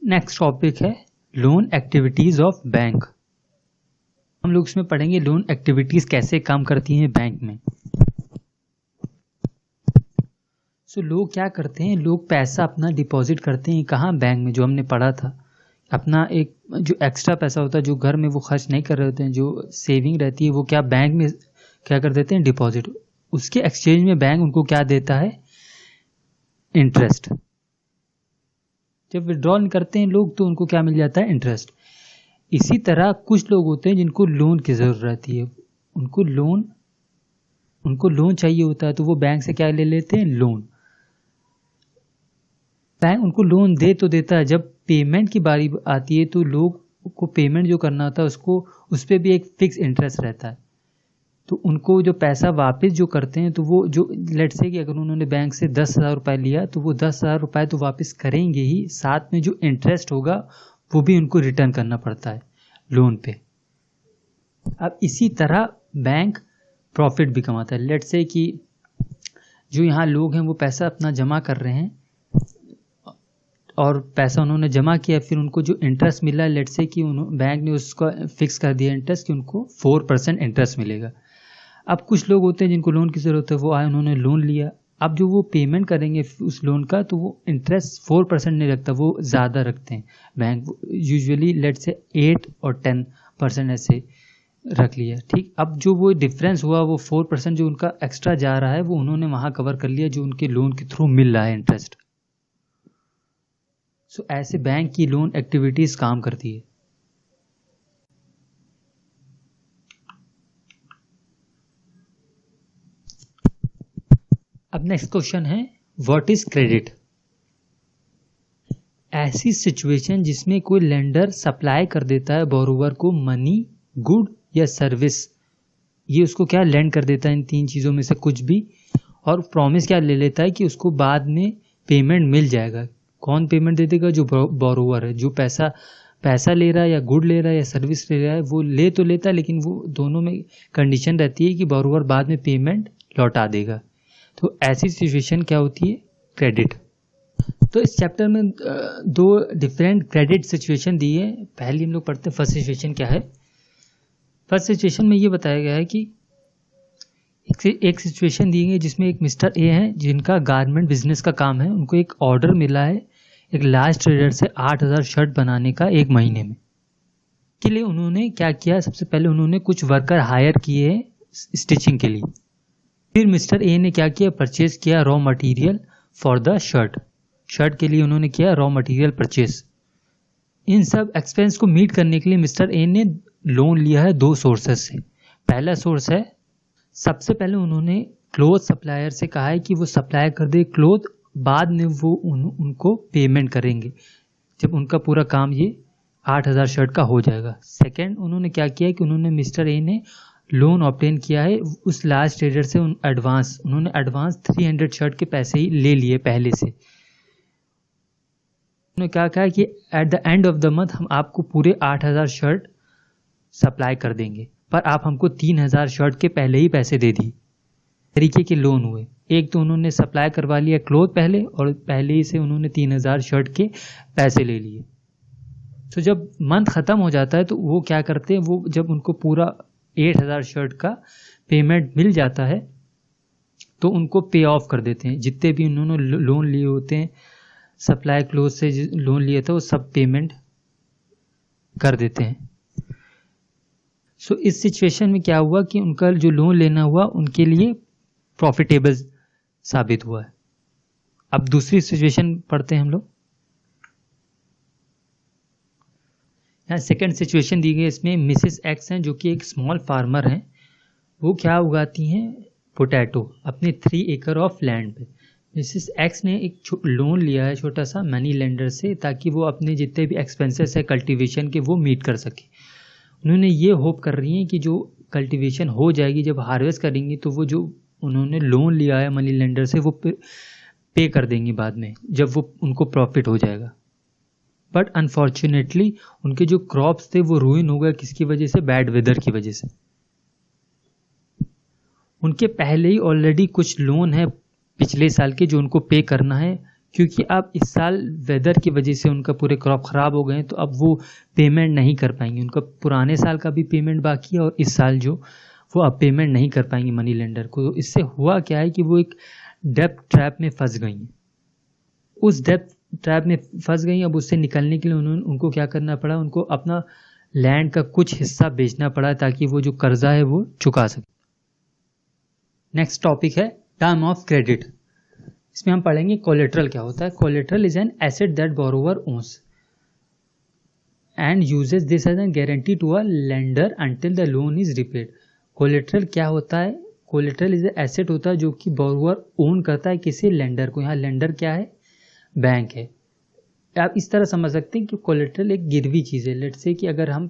Next topic है loan activities of bank. हम लोग इसमें पढ़ेंगे लोन एक्टिविटीज कैसे काम करती हैं बैंक में। लोग क्या करते हैं, लोग पैसा अपना डिपॉजिट करते हैं कहाँ, बैंक में। जो हमने पढ़ा था, अपना एक जो एक्स्ट्रा पैसा होता है जो घर में वो खर्च नहीं कर रहे होते हैं, जो सेविंग रहती है वो क्या बैंक में क्या कर देते हैं, डिपॉजिट। उसके एक्सचेंज में बैंक उनको क्या देता है, इंटरेस्ट। जब विड्रॉल करते हैं लोग तो उनको क्या मिल जाता है, इंटरेस्ट। इसी तरह कुछ लोग होते हैं जिनको लोन की जरूरत रहती है, उनको लोन चाहिए होता है, तो वो बैंक से क्या ले लेते हैं, लोन। बैंक उनको लोन दे तो देता है, जब पेमेंट की बारी आती है तो लोग को पेमेंट जो करना होता है उसको उस पर भी एक फिक्स इंटरेस्ट रहता है। तो उनको जो पैसा वापस जो करते हैं, तो वो जो लेट्स से कि अगर उन्होंने बैंक से 10,000 रुपये लिया तो वो 10,000 रुपये तो वापस करेंगे ही, साथ में जो इंटरेस्ट होगा वो भी उनको रिटर्न करना पड़ता है लोन पे। अब इसी तरह बैंक प्रॉफिट भी कमाता है। लेट्स से कि जो यहाँ लोग हैं वो पैसा अपना जमा कर रहे हैं और पैसा उन्होंने जमा किया, फिर उनको जो इंटरेस्ट मिला है, लेट्स से कि बैंक ने उसका फिक्स कर दिया इंटरेस्ट कि उनको 4% इंटरेस्ट मिलेगा। अब कुछ लोग होते हैं जिनको लोन की ज़रूरत है, वो आए उन्होंने लोन लिया। अब जो वो पेमेंट करेंगे उस लोन का, तो वो इंटरेस्ट 4% नहीं रखता, वो ज़्यादा रखते हैं बैंक। यूजुअली लेट्स से 8 और 10% ऐसे रख लिया, ठीक। अब जो वो डिफरेंस हुआ, वो 4% जो उनका एक्स्ट्रा जा रहा है वो उन्होंने वहाँ कवर कर लिया जो उनके लोन के थ्रू मिल रहा है इंटरेस्ट। ऐसे बैंक की लोन एक्टिविटीज काम करती है। अब नेक्स्ट क्वेश्चन है, व्हाट इज क्रेडिट। ऐसी सिचुएशन जिसमें कोई लेंडर सप्लाई कर देता है बोरोवर को मनी, गुड या सर्विस। ये उसको क्या लेंड कर देता है, इन तीन चीज़ों में से कुछ भी, और प्रॉमिस क्या ले लेता है कि उसको बाद में पेमेंट मिल जाएगा। कौन पेमेंट दे देगा, जो बोरोवर है, जो पैसा ले रहा है या गुड ले रहा है या सर्विस ले रहा है, वो ले तो लेता है, लेकिन वो दोनों में कंडीशन रहती है कि बोरोवर बाद में पेमेंट लौटा देगा। तो ऐसी सिचुएशन क्या होती है, क्रेडिट। तो इस चैप्टर में दो डिफरेंट क्रेडिट सिचुएशन दी है। पहले हम लोग पढ़ते हैं फर्स्ट सिचुएशन क्या है। फर्स्ट सिचुएशन में ये बताया गया है कि एक सिचुएशन दी गई जिसमें एक मिस्टर ए हैं जिनका गारमेंट बिजनेस का काम है। उनको एक ऑर्डर मिला है एक लार्ज ट्रेडर से 8,000 शर्ट बनाने का एक महीने में। के लिए उन्होंने क्या किया, सबसे पहले उन्होंने कुछ वर्कर हायर किए हैं स्टिचिंग के लिए। फिर मिस्टर ए ने क्या किया, परचेज किया raw material for the shirt के लिए उन्होंने किया रॉ मटेरियल परचेज। इन सब एक्सपेंस को मीट करने के लिए मिस्टर ए ने लोन लिया है 2 सोर्सेस से। पहला सोर्स है, सबसे पहले उन्होंने क्लोथ सप्लायर से कहा है कि वो सप्लाई कर दे क्लोथ, बाद में वो उनको पेमेंट करेंगे जब उनका पूरा काम ये 8,000 शर्ट का हो जाएगा। सेकंड, उन्होंने क्या किया कि उन्होंने मिस्टर ए ने लोन ऑब्टेन किया है उस लार्ज ट्रेडर से। उन्होंने एडवांस 300 शर्ट के पैसे ही ले लिए पहले से। उन्होंने क्या कहा कि at the end of the month हम आपको पूरे 8,000 शर्ट सप्लाई कर देंगे, पर आप हमको 3,000 शर्ट के पहले ही पैसे दे दी। तरीके के लोन हुए। एक तो उन्होंने सप्लाई करवा लिया क्लोथ पहले, और पहले ही से उन्होंने 3,000 शर्ट के पैसे ले लिए। तो जब मंथ ख़त्म हो जाता है तो वो क्या करते हैं, वो जब उनको पूरा 8,000 शर्ट का पेमेंट मिल जाता है तो उनको पे ऑफ कर देते हैं। जितने भी उन्होंने लोन लिए होते हैं, सप्लाई क्लोथ से लोन लिए थे, वो सब पेमेंट कर देते हैं। इस सिचुएशन में क्या हुआ कि उनका जो लोन लेना हुआ उनके लिए प्रॉफिटेबल साबित हुआ है। अब दूसरी सिचुएशन पढ़ते हैं हम लोग। यहाँ सेकंड सिचुएशन दी गई, इसमें मिसेस एक्स हैं जो कि एक स्मॉल फार्मर हैं। वो क्या उगाती हैं, पोटैटो, अपने 3 एकड़ ऑफ लैंड पे। मिसेस एक्स ने एक लोन लिया है छोटा सा मनी लेंडर से, ताकि वो अपने जितने भी एक्सपेंसेस है कल्टीवेशन के वो मीट कर सके। उन्होंने ये होप कर रही हैं कि जो कल्टीवेशन हो जाएगी, जब हार्वेस्ट करेंगी, तो वो जो उन्होंने लोन लिया है मनी लेंडर से वो पे कर देंगी बाद में, जब वो उनको प्रॉफिट हो जाएगा। बट अनफॉर्चुनेटली उनके जो क्रॉप्स थे वो रूइन हो गए। किसकी वजह से, बैड वेदर की वजह से। उनके पहले ही ऑलरेडी कुछ लोन है पिछले साल के जो उनको पे करना है, क्योंकि अब इस साल वेदर की वजह से उनका पूरे क्रॉप ख़राब हो गए हैं, तो अब वो पेमेंट नहीं कर पाएंगे। उनका पुराने साल का भी पेमेंट बाकी है और इस साल जो वो अब पेमेंट नहीं कर पाएंगे मनी लेंडर को। तो इससे हुआ क्या है कि वो एक डेब्ट ट्रैप में फंस गई हैं। उस डेब्ट ट्रैप में फंस गई। अब उससे निकलने के लिए उनको क्या करना पड़ा, उनको अपना लैंड का कुछ हिस्सा बेचना पड़ा ताकि वो जो कर्जा है वो चुका सके। नेक्स्ट टॉपिक है टर्म ऑफ क्रेडिट। इसमें हम पढ़ेंगे कोलेट्रल क्या होता है। Collateral is an asset that borrower owns and uses this as an guarantee to a lender until the loan is repaid. Collateral क्या होता है? कोलेट्रल इज एसेट होता है जो कि बोरोवर ओन करता है किसी लेंडर को। यहाँ लेंडर क्या है? बैंक है। आप इस तरह समझ सकते हैं कि कोलेट्रल एक गिरवी चीज़ है। लेट्स से कि अगर हम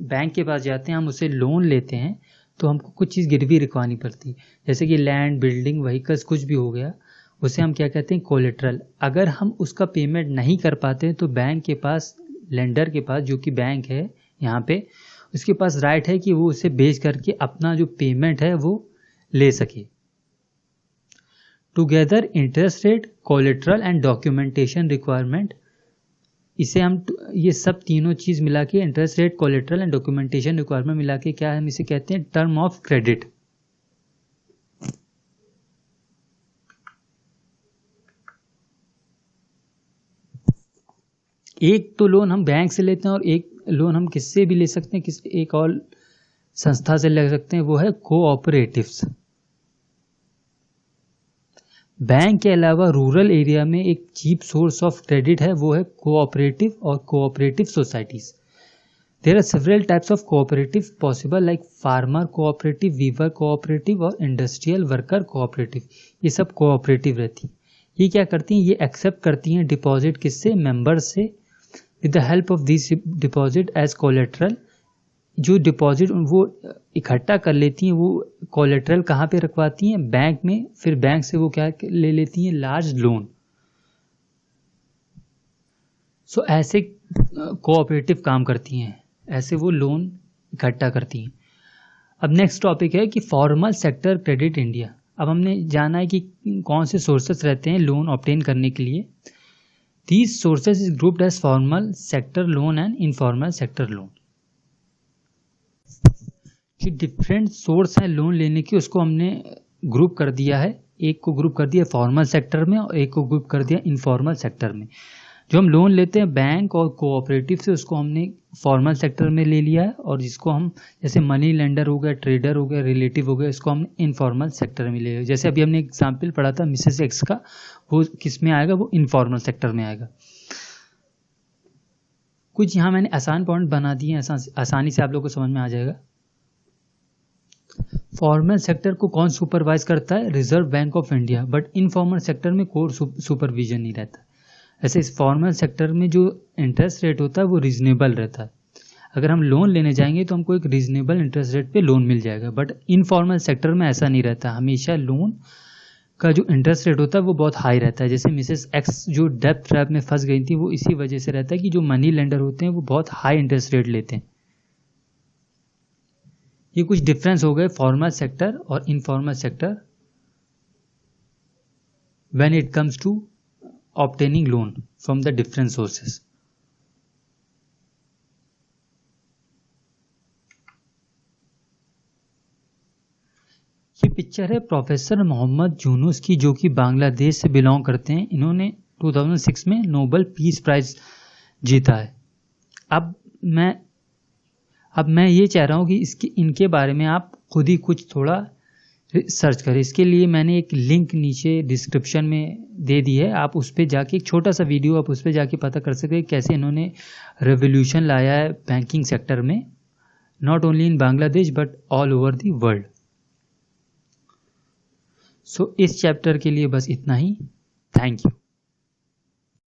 बैंक के पास जाते हैं, हम उससे लोन लेते हैं, तो हमको कुछ चीज़ गिरवी रखवानी पड़ती है, जैसे कि लैंड, बिल्डिंग, व्हीकल्स, कुछ भी हो गया, उसे हम क्या कहते हैं? कोलेट्रल। अगर हम उसका पेमेंट नहीं कर पाते हैं तो बैंक के पास, लेंडर के पास, जो कि बैंक है यहाँ पे, उसके पास राइट है कि वो उसे बेच करके अपना जो पेमेंट है वो ले सके। Together interest rate, collateral and documentation requirement, इसे हम ये सब तीनों चीज़ मिला के, interest rate, collateral and documentation requirement मिला के, क्या हम इसे कहते हैं? Term of credit. एक तो लोन हम बैंक से लेते हैं और एक लोन हम किससे भी ले सकते हैं, एक और संस्था से ले सकते हैं, वो है कोऑपरेटिव्स। बैंक के अलावा रूरल एरिया में एक चीप सोर्स ऑफ क्रेडिट है, वो है कोऑपरेटिव और cooperative societies. There are several types of cooperative possible like farmer cooperative, weaver cooperative और इंडस्ट्रियल वर्कर कोऑपरेटिव। ये सब कोऑपरेटिव रहती हैं। ये क्या करती हैं? ये एक्सेप्ट करती हैं डिपॉजिट किससे? मेंबर्स से। With the help of this deposit as collateral, जो डिपॉजिट वो इकट्ठा कर लेती हैं, वो कोलेट्रल कहाँ पे रखवाती हैं? बैंक में। फिर बैंक से वो क्या ले लेती हैं? Large loan. सो ऐसे कोऑपरेटिव काम करती हैं, ऐसे वो लोन इकट्ठा करती हैं। अब नेक्स्ट टॉपिक है कि फॉर्मल सेक्टर क्रेडिट इंडिया। अब हमने जाना है कि कौन से सोर्सेस रहते हैं लोन ऑब्टेन करने के लिए। These sources is grouped as formal sector loan and informal sector loan. कि डिफरेंट सोर्स हैं लोन लेने की, उसको हमने ग्रुप कर दिया है। एक को ग्रुप कर दिया फॉर्मल सेक्टर में और एक को ग्रुप कर दिया इनफॉर्मल सेक्टर में। जो हम लोन लेते हैं बैंक और कोऑपरेटिव से, उसको हमने फॉर्मल सेक्टर में ले लिया है, और जिसको हम जैसे मनी लेंडर हो गया, ट्रेडर हो गया, रिलेटिव हो गया, इसको हमने इनफॉर्मल सेक्टर में ले लिया। जैसे अभी हमने एग्जाम्पल पढ़ा था मिसेस एक्स का, वो किस में आएगा? वो इनफॉर्मल सेक्टर में आएगा। कुछ यहाँ मैंने आसान पॉइंट बना दिए हैं, आसानी से आप लोग को समझ में आ जाएगा। फॉर्मल सेक्टर को कौन सुपरवाइज करता है? Reserve bank of India. But informal sector में कोई सुपरविजन नहीं रहता। ऐसे इस फॉर्मल सेक्टर में जो इंटरेस्ट रेट होता है वो रीजनेबल रहता है। अगर हम लोन लेने जाएंगे तो हमको एक रीजनेबल इंटरेस्ट रेट पे लोन मिल जाएगा। बट इनफॉर्मल सेक्टर में ऐसा नहीं रहता। हमेशा लोन का जो इंटरेस्ट रेट होता है वो बहुत हाई रहता है। जैसे मिसेस एक्स जो डेब्ट ट्रैप में फंस गई थी, वो इसी वजह से रहता है कि जो मनी लेंडर होते हैं वो बहुत हाई इंटरेस्ट रेट लेते हैं। ये कुछ डिफरेंस हो गए फॉर्मल सेक्टर और informal sector when it comes to obtaining loan from the different sources. ये पिक्चर है प्रोफेसर मोहम्मद यूनुस की, जो कि बांग्लादेश से बिलोंग करते हैं। इन्होंने 2006 में नोबेल पीस प्राइज जीता है। अब मैं ये चाह रहा हूँ कि इनके बारे में आप खुद ही कुछ थोड़ा सर्च करें। इसके लिए मैंने एक लिंक नीचे डिस्क्रिप्शन में दे दी है, आप उस पर जाके एक छोटा सा वीडियो आप उस पर जाके पता कर सकते हैं कैसे इन्होंने रेवोल्यूशन लाया है बैंकिंग सेक्टर में, not only in Bangladesh but all over the world. So इस चैप्टर के लिए बस इतना ही। Thank you.